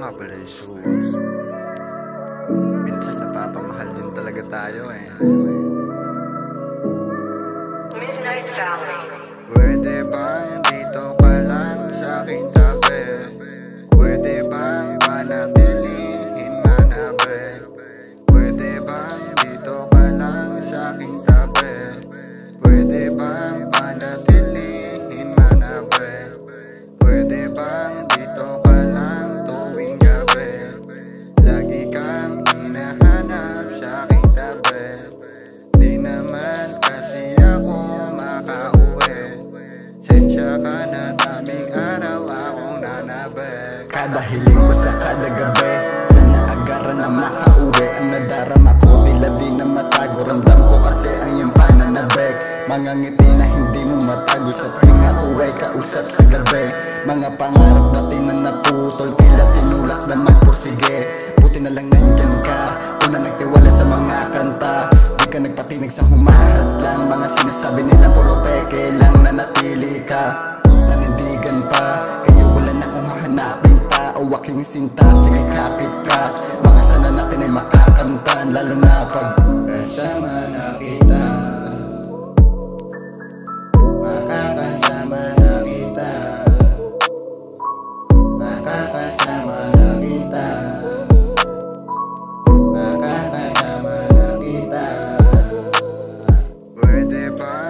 nga pala yung suwa. Minsan napapamahal din talaga tayo eh. Midnight Valley. Pwede bang dito ka lang sa aking tabi? Pwede bang panatilihin manabi? Pwede bang dito ka lang sa aking tabi? Pwede bang panatilihin manabi? Pwede bang dito ka lang tuwing gabi? Lagi kang hinahanap sa aking tabi. Di naman kasi ako makauwi. Sensya ka na, daming araw akong nanabik. Kada hiling ko sa kada gabi, sana agaran na makauwi. Ang nadarama ko tila di na matago. Ramdam ko kasi ang iyong pananabik. Mga ngiti na hindi mo matago sa tuwing ako ay kausap sa gabi. Mga pangarap dati na naputol, tila tinulak na magpursige. Buti na lang nandyan ka, kung na nagtiwala sa mga kanta. Di ka nagpatinig sa humahat lang, mga sinasabi nilang puro peke lang. Nanatili ka, nanindigan pa, kaya wala na kung hahanapin pa. O aking sinta, sige kapit ka. Mga sana natin ay makakamtan, lalo na pag kasama na kita. Makakasama na kita. Makakasama na kita. Makakasama na kita. Pwede ba